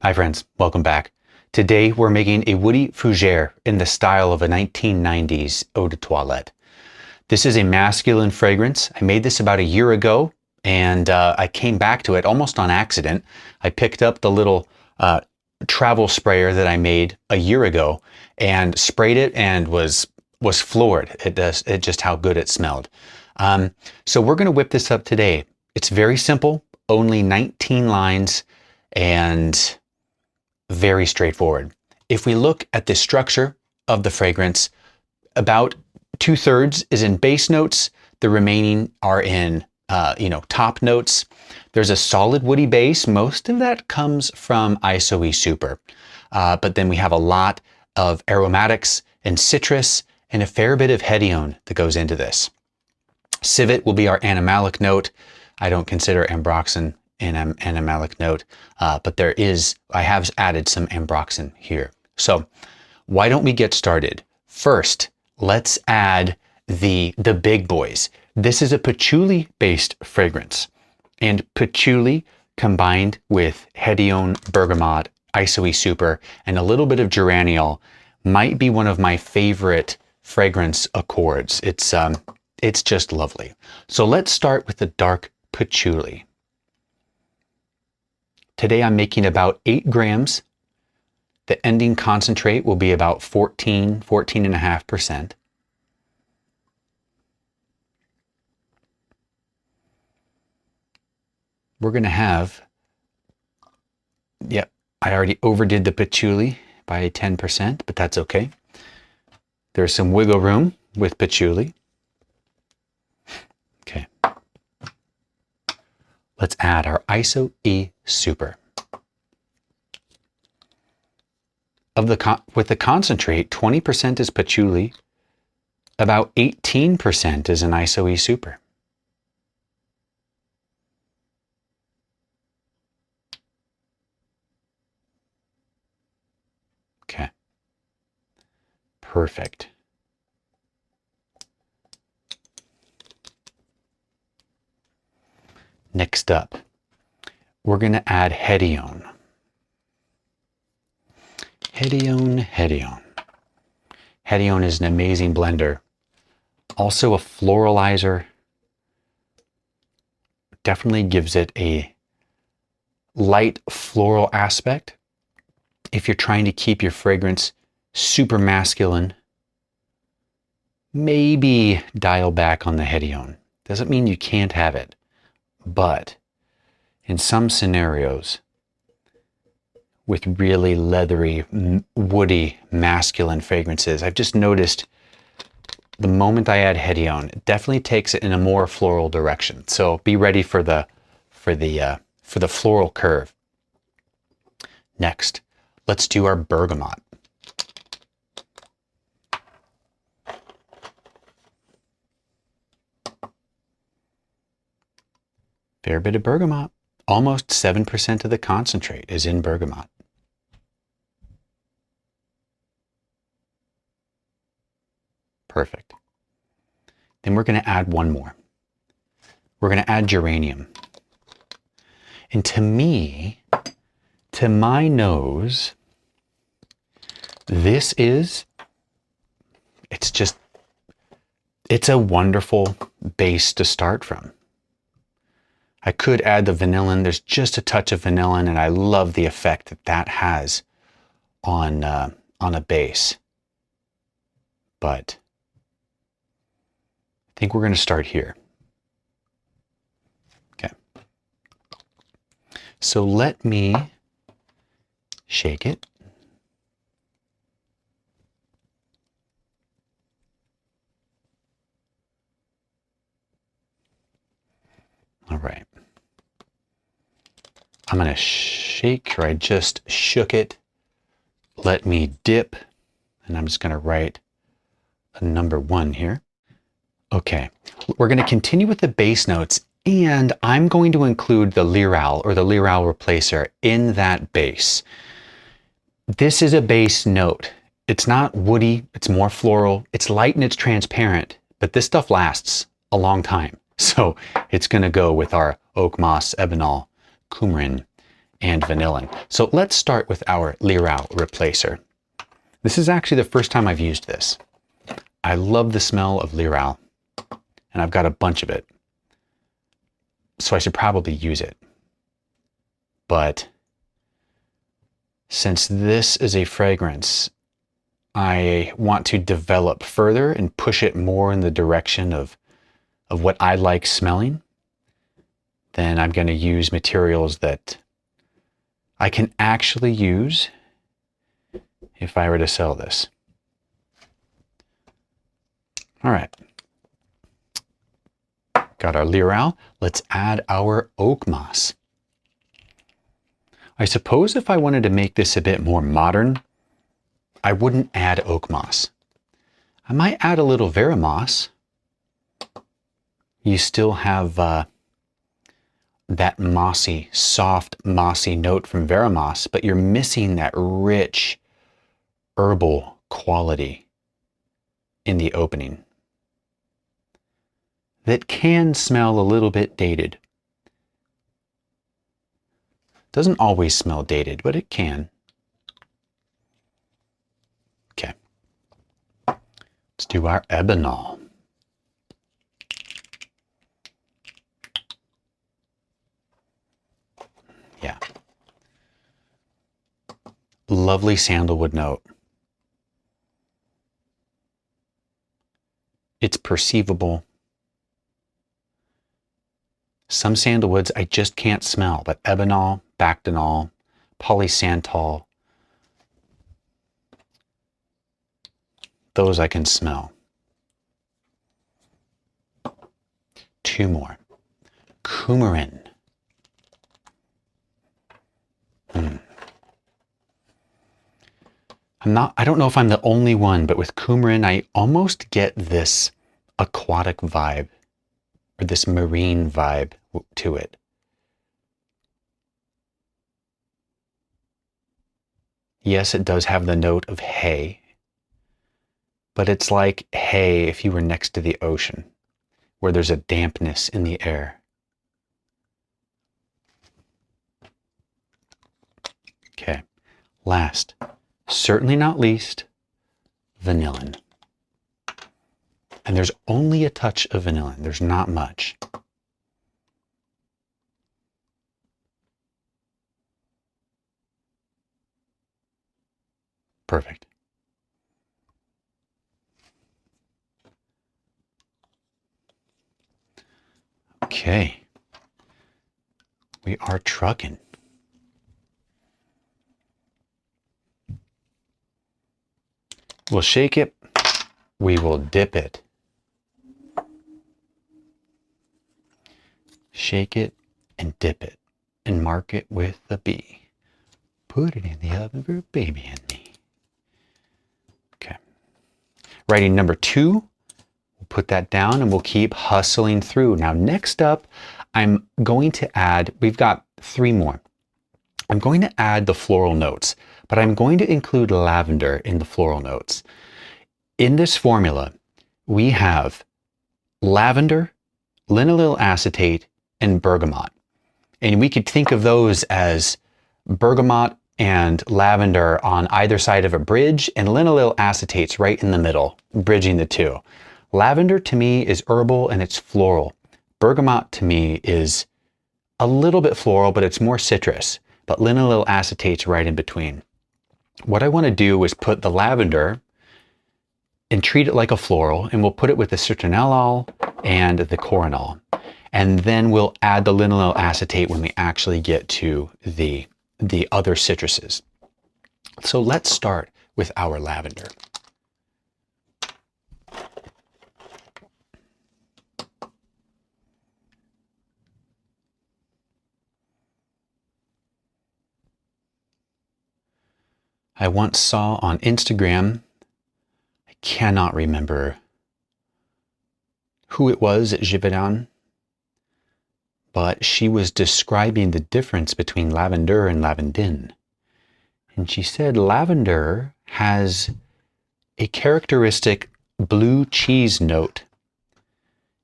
Hi friends, welcome back. Today we're making a Woody Fougere in the style of a 1990s eau de toilette. This is a masculine fragrance. I made this about a year ago and I came back to it almost on accident. I picked up the little travel sprayer that I made a year ago and sprayed it and was floored at just how good it smelled. So we're going to whip this up today. It's very simple, only 19 lines and very straightforward. If we look at the structure of the fragrance, about 2/3 is in base notes. The remaining are in, top notes. There's a solid woody base. Most of that comes from Isoe Super. But then we have a lot of aromatics and citrus and a fair bit of Hedione that goes into this. Civet will be our animalic note. I don't consider Ambroxan an animalic note, but I have added some Ambroxan here. So why don't we get started? First, let's add the big boys. This is a patchouli based fragrance, and patchouli combined with Hedione, Bergamot, Isoe Super, and a little bit of Geranium might be one of my favorite fragrance accords. It's just lovely. So let's start with the dark patchouli. Today I'm making about 8 grams. The ending concentrate will be about 14.5%. We're going to have, I already overdid the patchouli by 10%, but that's okay. There's some wiggle room with patchouli. Okay. Let's add our Isoe Super. With the concentrate, 20% is patchouli, about 18% is an Isoe Super. Okay. Perfect. Next up, we're going to add Hedione. Hedione. Hedione is an amazing blender. Also a floralizer. Definitely gives it a light floral aspect. If you're trying to keep your fragrance super masculine, maybe dial back on the Hedione. Doesn't mean you can't have it. But in some scenarios, with really leathery, woody, masculine fragrances, I've just noticed the moment I add Hedione, it definitely takes it in a more floral direction. So be ready for the floral curve. Next, let's do our Bergamot. Fair bit of Bergamot. Almost 7% of the concentrate is in Bergamot. Perfect. Then we're going to add one more. We're going to add Geranium. And to me, to my nose, it's a wonderful base to start from. I could add the Vanillin. There's just a touch of Vanillin, and I love the effect that has on a base. But I think we're going to start here. Okay. So let me shake it. All right. I'm going to shake, or I just shook it. Let me dip, and I'm just going to write a number 1 here. Okay, we're going to continue with the base notes, and I'm going to include the Lyral or the Lyral replacer in that base. This is a base note. It's not woody, it's more floral, it's light and it's transparent, but this stuff lasts a long time. So it's going to go with our Oakmoss, Ebanol, Coumarin, and vanillin. So let's start with our Lyral replacer. This is actually the first time I've used this. I love the smell of Lyral, and I've got a bunch of it. So I should probably use it. But since this is a fragrance I want to develop further and push it more in the direction of what I like smelling, then I'm going to use materials that I can actually use if I were to sell this. All right. Got our Lyral. Let's add our Oakmoss. I suppose if I wanted to make this a bit more modern, I wouldn't add Oakmoss. I might add a little Verimoss. You still have that mossy, soft, mossy note from Verimoss, but you're missing that rich herbal quality in the opening that can smell a little bit dated. Doesn't always smell dated, but it can. Okay. Let's do our Ebanol. Yeah. Lovely sandalwood note. It's perceivable. Some sandalwoods I just can't smell, but Ebanol, Bactinol, Polysantol, those I can smell. Two more. Coumarin. I don't know if I'm the only one, but with Coumarin, I almost get this aquatic vibe or this marine vibe to it. Yes, it does have the note of hay, but it's like hay if you were next to the ocean, where there's a dampness in the air. Okay, last, certainly not least, vanillin. And there's only a touch of vanillin. There's not much. Perfect. Okay. We are trucking. We'll shake it. We will dip it. Shake it and dip it and mark it with a B. Put it in the oven for baby and me. Okay. Writing number 2. We'll put that down and we'll keep hustling through. Now next up, I'm going to add, we've got 3 more. I'm going to add the floral notes, but I'm going to include lavender in the floral notes. In this formula, we have lavender, Linalyl Acetate, and bergamot. And we could think of those as bergamot and lavender on either side of a bridge, and Linalyl Acetate's right in the middle, bridging the two. Lavender to me is herbal and it's floral. Bergamot to me is a little bit floral, but it's more citrus. But Linalyl Acetate's right in between. What I want to do is put the lavender and treat it like a floral, and we'll put it with the Citronellol and the Coranol. And then we'll add the Linalyl Acetate when we actually get to the other citruses. So let's start with our lavender. I once saw on Instagram, I cannot remember who it was at Civet, but she was describing the difference between lavender and lavandin. And she said lavender has a characteristic blue cheese note.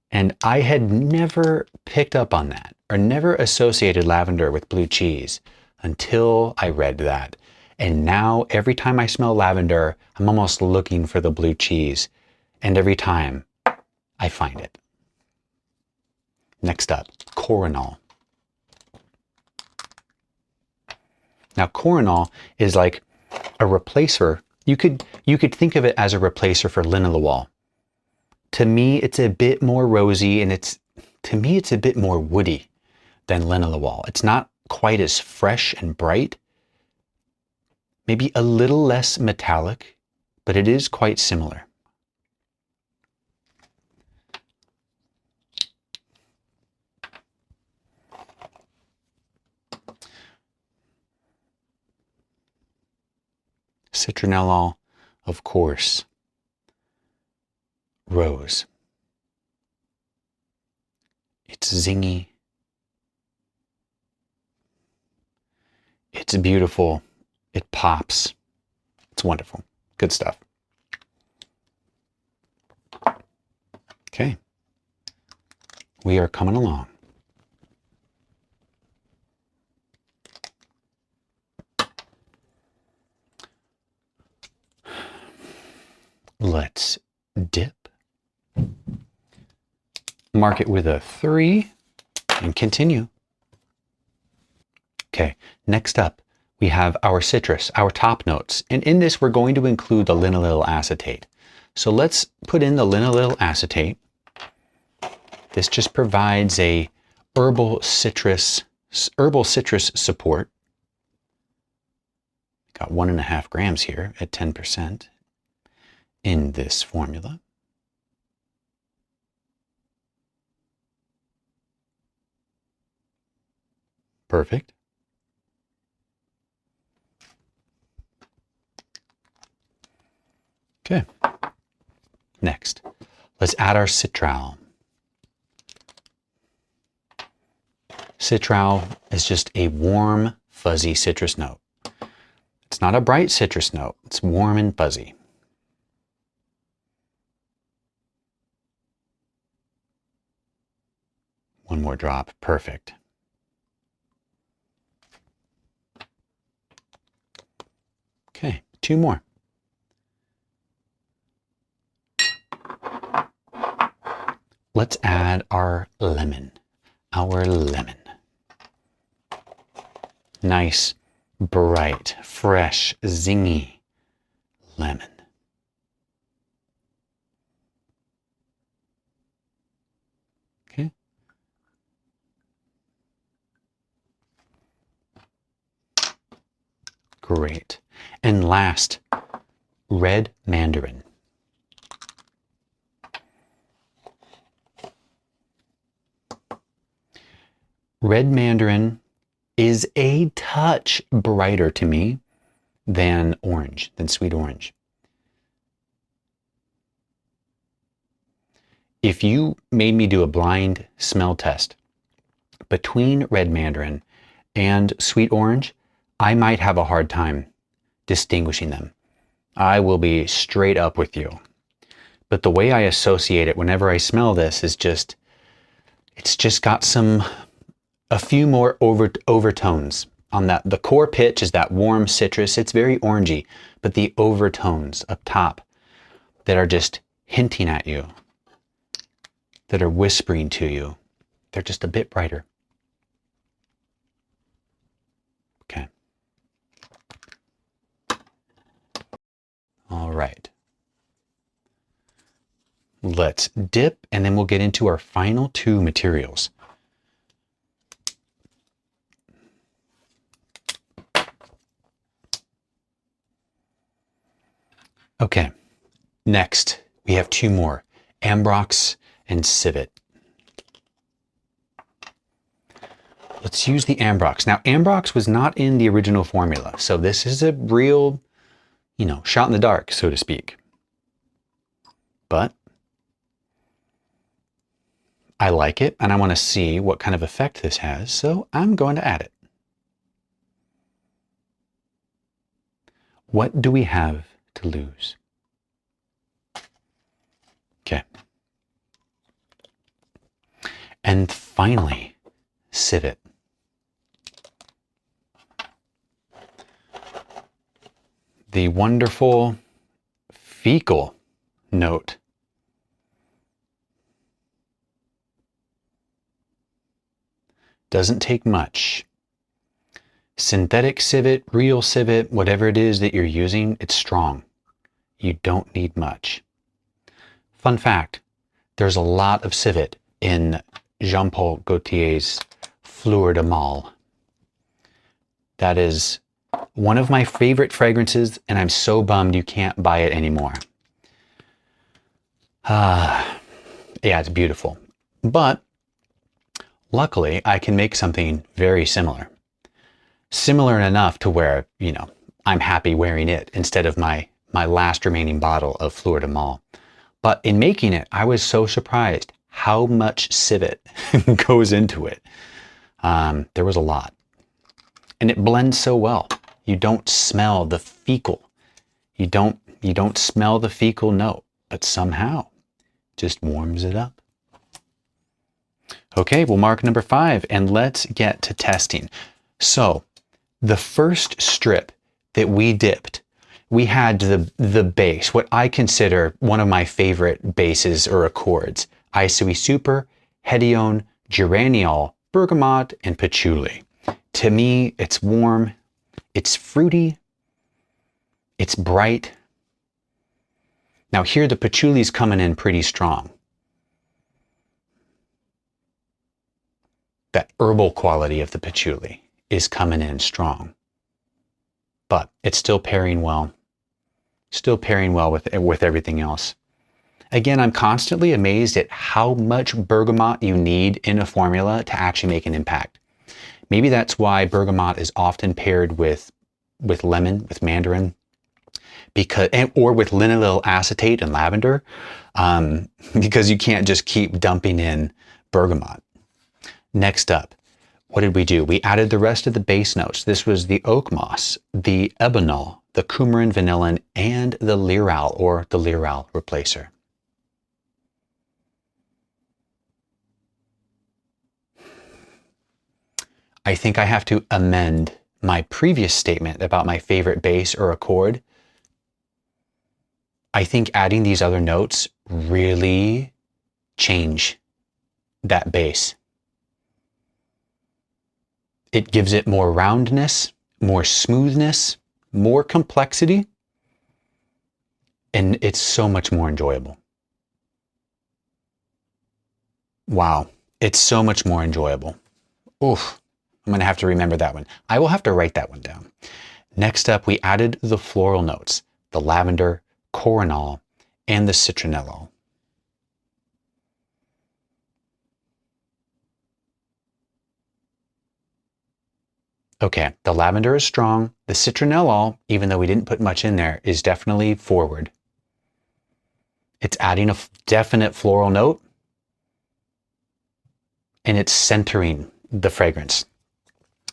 And I had never picked up on that or never associated lavender with blue cheese. until I read that. And now every time I smell lavender, I'm almost looking for the blue cheese. And every time I find it. Next up, Coranol. Now Coranol is like a replacer. You could think of it as a replacer for Linalyl. To me, it's a bit more rosy, and to me it's a bit more woody than Linalyl. It's not quite as fresh and bright. Maybe a little less metallic, but it is quite similar. Citronellol, of course. Rose. It's zingy. It's beautiful. It pops. It's wonderful. Good stuff. Okay. We are coming along. Let's dip. Mark it with a 3 and continue. Okay, next up, we have our citrus, our top notes. And in this, we're going to include the Linalyl Acetate. So let's put in the Linalyl Acetate. This just provides a herbal citrus support. Got 1.5 grams here at 10% in this formula. Perfect. Okay. Next, let's add our Citral. Citral is just a warm, fuzzy citrus note. It's not a bright citrus note. It's warm and fuzzy. One more drop. Perfect. Okay, 2 more. Let's add our lemon. Nice, bright, fresh, zingy lemon. Okay. Great. And last, red mandarin. Red mandarin is a touch brighter to me than sweet orange. If you made me do a blind smell test between red mandarin and sweet orange, I might have a hard time distinguishing them. I will be straight up with you. But the way I associate it whenever I smell this is it's just got a few more overtones on that. The core pitch is that warm citrus. It's very orangey, but the overtones up top that are just hinting at you, that are whispering to you, they're just a bit brighter. Okay. All right. Let's dip, and then we'll get into our final 2 materials. Okay, next we have 2 more, Ambrox and Civet. Let's use the Ambrox. Now, Ambrox was not in the original formula, so this is a real, shot in the dark, so to speak. But I like it, and I want to see what kind of effect this has, so I'm going to add it. What do we have to lose? Okay. And finally, Civet. the wonderful fecal note. Doesn't take much. Synthetic civet, real civet, whatever it is that you're using, it's strong. You don't need much. Fun fact, there's a lot of civet in Jean-Paul Gaultier's Fleur de Mal. That is one of my favorite fragrances, and I'm so bummed you can't buy it anymore. Yeah, it's beautiful. But luckily, I can make something very similar. Similar enough to where, you know, I'm happy wearing it instead of my last remaining bottle of Fleur de Mal. But in making it, I was so surprised how much civet goes into it. There was a lot. And it blends so well. You don't smell the fecal. You don't smell the fecal note, but somehow just warms it up. Okay, we'll mark number 5 and let's get to testing. So the first strip that we dipped, we had the base, what I consider one of my favorite bases or accords, Ambrox Super, Hedione, Geranium, Bergamot, and Patchouli. To me, it's warm, it's fruity, it's bright. Now here the patchouli's coming in pretty strong. That herbal quality of the patchouli is coming in strong. But it's still pairing well. Still pairing well with everything else. Again, I'm constantly amazed at how much bergamot you need in a formula to actually make an impact. Maybe that's why bergamot is often paired with lemon, with mandarin, or with Linalyl Acetate and lavender, because you can't just keep dumping in bergamot. Next up, what did we do? We added the rest of the base notes. This was the Oakmoss, the Ebanol, the Coumarin Vanillin, and the Lyral, or the Lyral replacer. I think I have to amend my previous statement about my favorite base or accord. I think adding these other notes really change that base. It gives it more roundness, more smoothness, more complexity, and it's so much more enjoyable. Wow, it's so much more enjoyable. Oof, I'm gonna have to remember that one. I will have to write that one down. Next up, we added the floral notes, the lavender, Coranol, and the Citronellol. Okay, the lavender is strong. The Citronellol, even though we didn't put much in there, is definitely forward. It's adding a definite floral note, and it's centering the fragrance.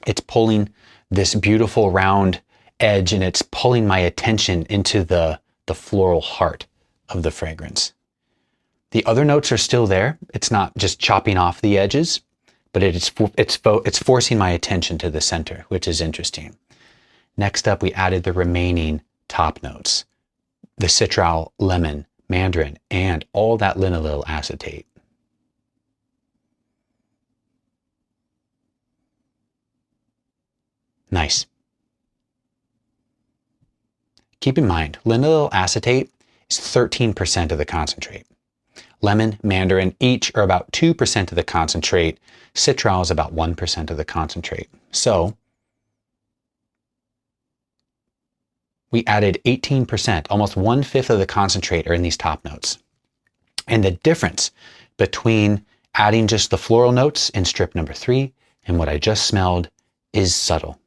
It's pulling this beautiful round edge, and it's pulling my attention into the floral heart of the fragrance. The other notes are still there. It's not just chopping off the edges, but it's forcing my attention to the center, which is interesting. Next up, we added the remaining top notes, the Citral, lemon, Mandarin, and all that Linalyl Acetate. Nice. Keep in mind, Linalyl Acetate is 13% of the concentrate. Lemon, Mandarin, each are about 2% of the concentrate. Citral is about 1% of the concentrate. So we added 18%, almost 1/5 of the concentrate are in these top notes. And the difference between adding just the floral notes in strip number 3 and what I just smelled is subtle.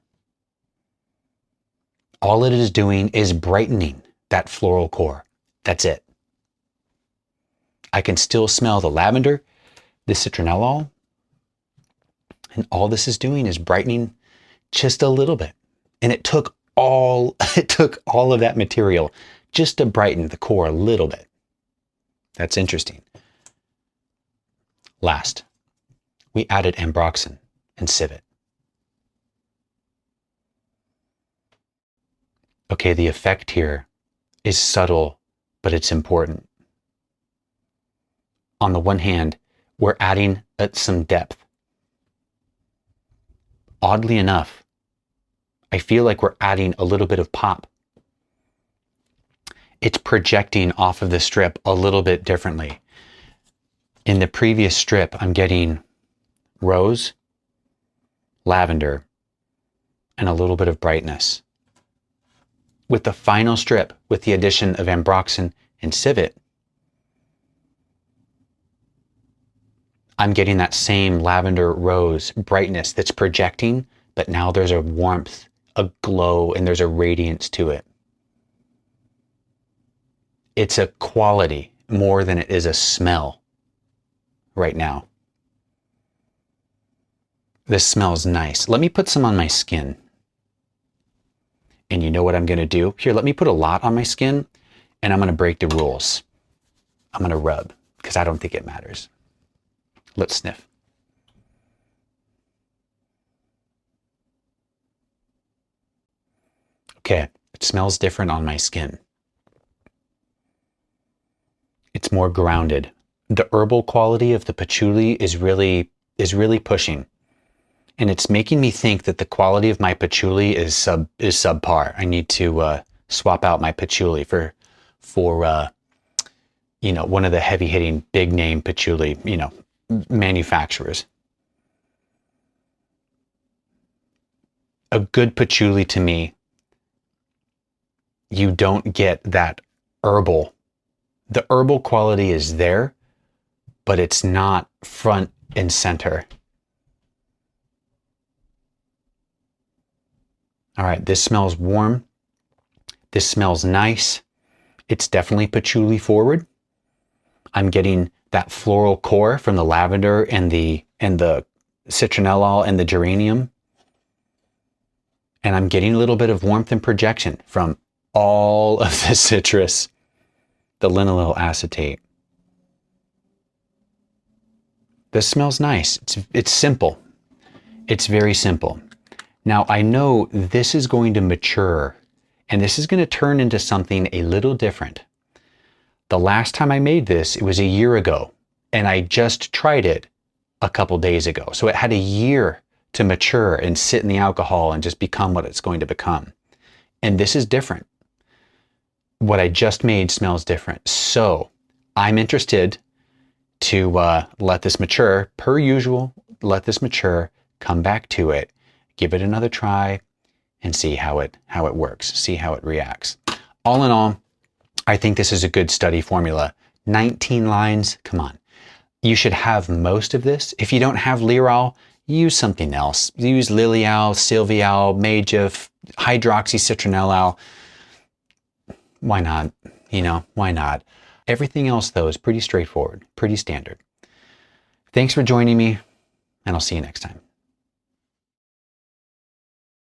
All it is doing is brightening that floral core. That's it. I can still smell the lavender, the citronellol, and all this is doing is brightening just a little bit. And it took all of that material just to brighten the core a little bit. That's interesting. Last, we added ambroxan and civet. Okay, the effect here is subtle, but it's important. On the one hand, we're adding some depth. Oddly enough, I feel like we're adding a little bit of pop. It's projecting off of the strip a little bit differently. In the previous strip, I'm getting rose, lavender, and a little bit of brightness. With the final strip, with the addition of Ambrox and Civet, I'm getting that same lavender rose brightness that's projecting, but now there's a warmth, a glow, and there's a radiance to it. It's a quality more than it is a smell right now. This smells nice. Let me put some on my skin. And you know what I'm going to do? Here, let me put a lot on my skin, and I'm going to break the rules. I'm going to rub, because I don't think it matters. Let's sniff. Okay, it smells different on my skin. It's more grounded. The herbal quality of the patchouli is really pushing. And it's making me think that the quality of my patchouli is subpar. I need to swap out my patchouli for you know, one of the heavy hitting big name patchouli, you know, manufacturers. A good patchouli to me, you don't get that herbal. The herbal quality is there, but it's not front and center. All right, this smells warm. This smells nice. It's definitely patchouli forward. I'm getting that floral core from the lavender and the citronellol and the geranium. And I'm getting a little bit of warmth and projection from all of the citrus, the Linalyl Acetate. This smells nice. It's simple. It's very simple. Now I know this is going to mature and this is going to turn into something a little different. The last time I made this, it was a year ago, and I just tried it a couple days ago. So it had a year to mature and sit in the alcohol and just become what it's going to become. And this is different. What I just made smells different. So I'm interested to let this mature, per usual, let this mature, come back to it, give it another try, and see how it works, see how it reacts. All in all, I think this is a good study formula. 19 lines, come on. You should have most of this. If you don't have Lyral, use something else. Use Lilial, Silvial, Majif, hydroxycitronellol. Why not? You know, why not? Everything else, though, is pretty straightforward, pretty standard. Thanks for joining me, and I'll see you next time.